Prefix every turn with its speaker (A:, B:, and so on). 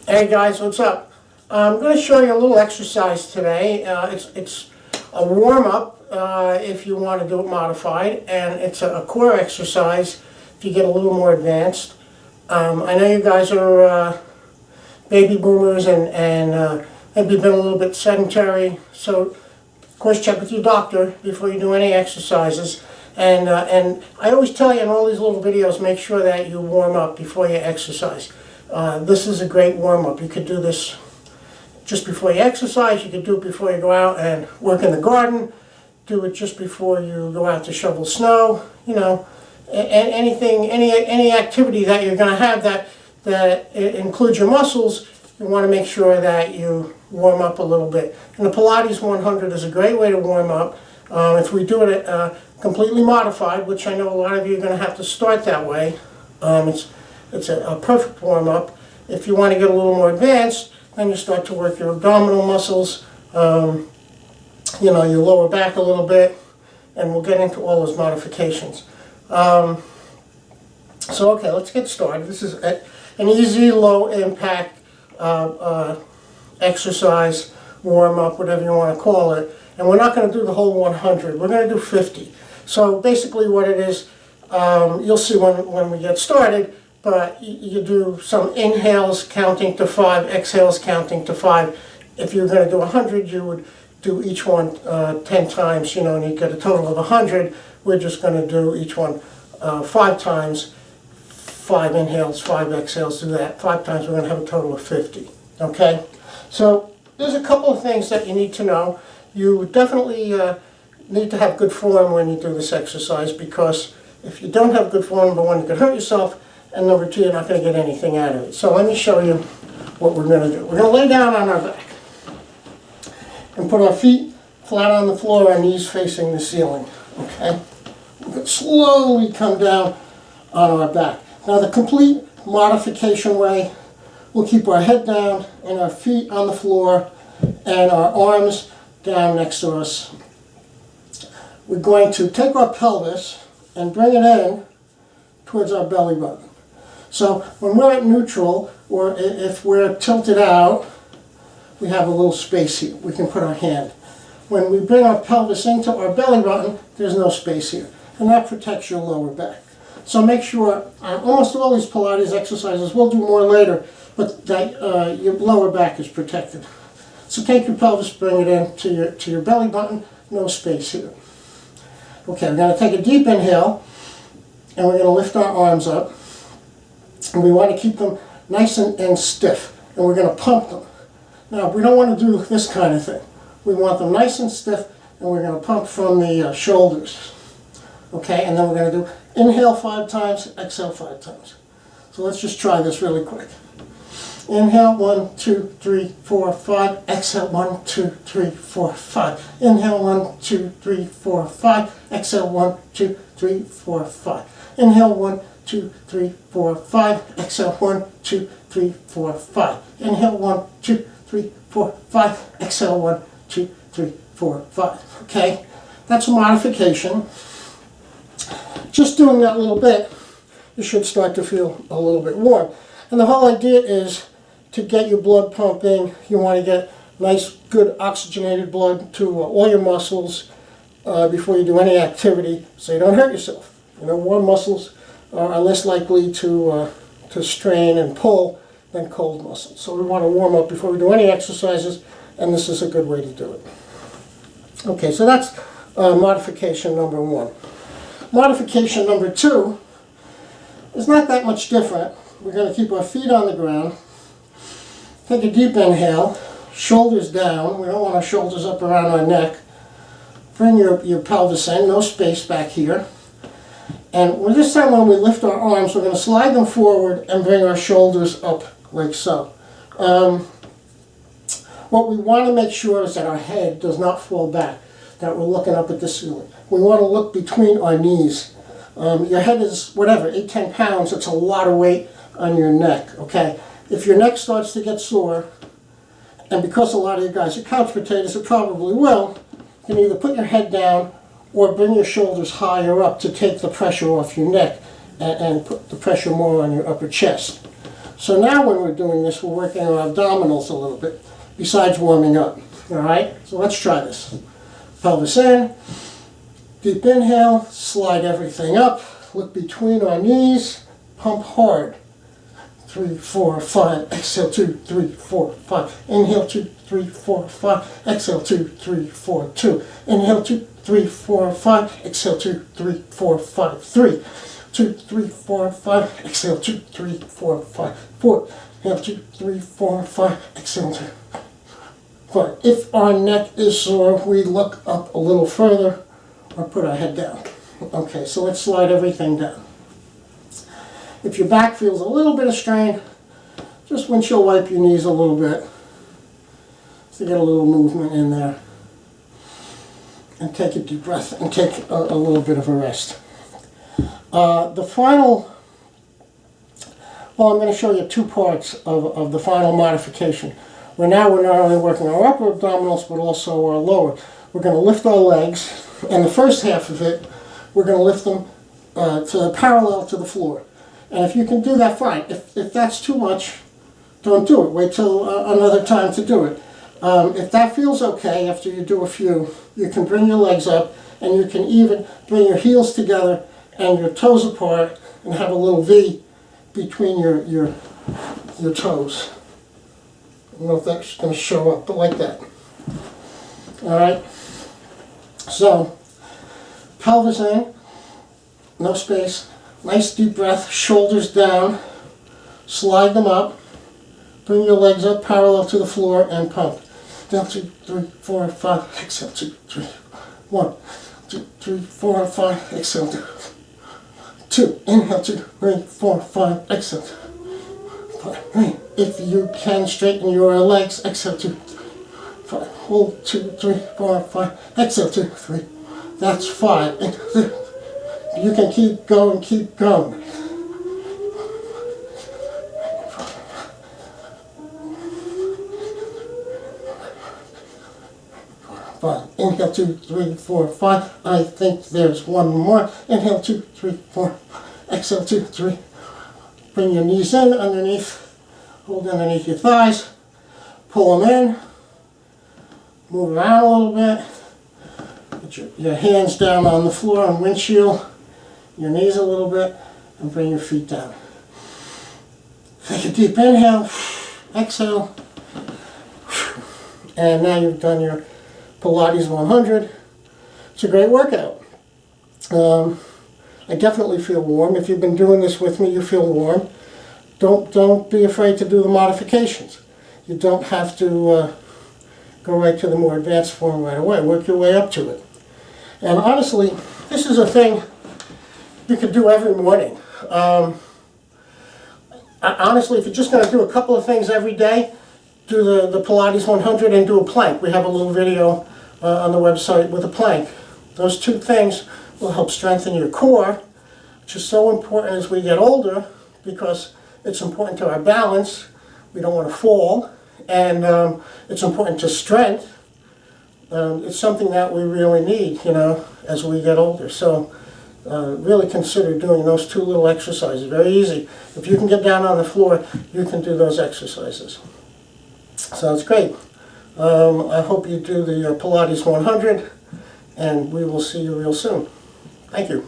A: Hey guys, what's up? I'm going to show you a little exercise today. It's a warm-up if you want to do it modified, and it's a core exercise if you get a little more advanced. I know you guys are baby boomers and maybe been a little bit sedentary, so of course check with your doctor before you do any exercises. And I always tell you in all these little videos, make sure that you warm up before you exercise. This is a great warm-up. You could do this just before you exercise. You could do it before you go out and work in the garden. Do it just before you go out to shovel snow. You know, anything, any activity that you're going to have that includes your muscles. You want to make sure that you warm up a little bit. And the Pilates 100 is a great way to warm up. If we do it completely modified, which I know a lot of you are going to have to start that way, it's a perfect warm-up. If you want to get a little more advanced, then you start to work your abdominal muscles, you know, your lower back a little bit, and we'll get into all those modifications. So okay, let's get started. This is an easy, low-impact exercise, warm-up, whatever you want to call it. And we're not going to do the whole 100. We're going to do 50. So basically what it is, you'll see when we get started, but you do some inhales counting to 5, exhales counting to 5. If you're going to do 100, you would do each one 10 times, you know, and you get a total of 100. We're just going to do each one 5 times, 5 inhales, 5 exhales, do that 5 times. We're going to have a total of 50, okay? So there's a couple of things that you need to know. You definitely need to have good form when you do this exercise, because if you don't have good form, number one, you could hurt yourself, and number two, you're not going to get anything out of it. So let me show you what we're going to do. We're going to lay down on our back and put our feet flat on the floor, our knees facing the ceiling, okay? We're going to slowly come down on our back. Now the complete modification way, we'll keep our head down and our feet on the floor and our arms down next to us. We're going to take our pelvis and bring it in towards our belly button. So when we're at neutral, or if we're tilted out, we have a little space here. We can put our hand. When we bring our pelvis into our belly button, there's no space here. And that protects your lower back. So make sure, almost all these Pilates exercises, we'll do more later, but that your lower back is protected. So take your pelvis, bring it in to your belly button, no space here. Okay, we're going to take a deep inhale, and we're going to lift our arms up. And we want to keep them nice and stiff, and we're going to pump them. Now, we don't want to do this kind of thing. We want them nice and stiff, and we're going to pump from the shoulders. Okay, and then we're going to do inhale 5 times, exhale 5 times. So let's just try this really quick. Inhale, 1, 2, 3, 4, 5. Exhale, 1, 2, 3, 4, 5. Inhale, 1, 2, 3, 4, 5. Exhale, 1, 2, 3, 4, 5. Inhale, 1, 2, 3, 4, 5. Exhale, 1, 2, 3, 4, 5. Inhale, 1, 2, 3, 4, 5. Exhale, 1, 2, 3, 4, 5. Okay, that's a modification. Just doing that little bit, you should start to feel a little bit warm. And the whole idea is to get your blood pumping. You want to get nice, good oxygenated blood to all your muscles before you do any activity, so you don't hurt yourself. You know, warm muscles are less likely to strain and pull than cold muscles. So we want to warm up before we do any exercises, and this is a good way to do it. Okay, so that's modification number 1. Modification number 2 is not that much different. We're going to keep our feet on the ground. Take a deep inhale, shoulders down. We don't want our shoulders up around our neck. Bring your pelvis in, no space back here. And with this time when we lift our arms, we're going to slide them forward and bring our shoulders up like so. What we want to make sure is that our head does not fall back, that we're looking up at the ceiling. We want to look between our knees. Your head is, whatever, 8, 10 pounds. It's a lot of weight on your neck, okay? If your neck starts to get sore, and because a lot of you guys are couch potatoes, it probably will, you can either put your head down or bring your shoulders higher up to take the pressure off your neck and put the pressure more on your upper chest. So now when we're doing this, we're working our abdominals a little bit, besides warming up. All right, so let's try this. Pelvis in, deep inhale, slide everything up, look between our knees, pump hard. 3, 4, 5, exhale 2, 3, 4, 5, inhale 2, 3, 4, 5, exhale 2, 3, 4, 2, inhale 2, 3, 4, 5, exhale 2, 3, 4, 5, 3, 2, 3, 4, 5, exhale 2, 3, 4, 5, 4, inhale 2, 3, 4, 5, exhale 2, 5. If our neck is sore, we look up a little further or put our head down. Okay, so let's slide everything down. If your back feels a little bit of strain, just windshield wipe your knees a little bit to get a little movement in there. And take a deep breath and take a little bit of a rest. The final, well, I'm going to show you two parts of the final modification. We're not only working our upper abdominals, but also our lower. We're going to lift our legs, and the first half of it, we're going to lift them to parallel to the floor. And if you can do that, fine. If that's too much, don't do it. Wait till another time to do it. If that feels okay after you do a few, you can bring your legs up, and you can even bring your heels together and your toes apart and have a little V between your toes. I don't know if that's going to show up, but like that. All right. So, pelvis in, no space. Nice deep breath, shoulders down, slide them up, bring your legs up parallel to the floor and pump. Down 2, 3, 4, 5, exhale 2, 3, 1, 2, 3, 4, 5, exhale 2, 2, inhale 2, 3, 4, 5, exhale 2, 5. If you can straighten your legs, exhale 2, 5, hold 2, 3, 4, 5, exhale 2, 3. That's 5. You can keep going, keep going. Five. Inhale 2, 3, 4, 5. I think there's one more. Inhale 2, 3, 4. Exhale 2, 3. Bring your knees in underneath. Hold underneath your thighs. Pull them in. Move around a little bit. Put your hands down on the floor on windshield. Your knees a little bit, and bring your feet down. Take a deep inhale, exhale, and now you've done your Pilates 100. It's a great workout. I definitely feel warm. If you've been doing this with me, you feel warm. Don't be afraid to do the modifications. You don't have to go right to the more advanced form right away. Work your way up to it. And honestly, this is a thing you could do every morning. Honestly, if you're just going to do a couple of things every day, do the Pilates 100 and do a plank. We have a little video on the website with a plank. Those two things will help strengthen your core, which is so important as we get older because it's important to our balance. We don't want to fall. And it's important to strength. It's something that we really need, as we get older. So really consider doing those two little exercises. Very easy. If you can get down on the floor, you can do those exercises. Sounds great. I hope you do the Pilates 100, and we will see you real soon. Thank you.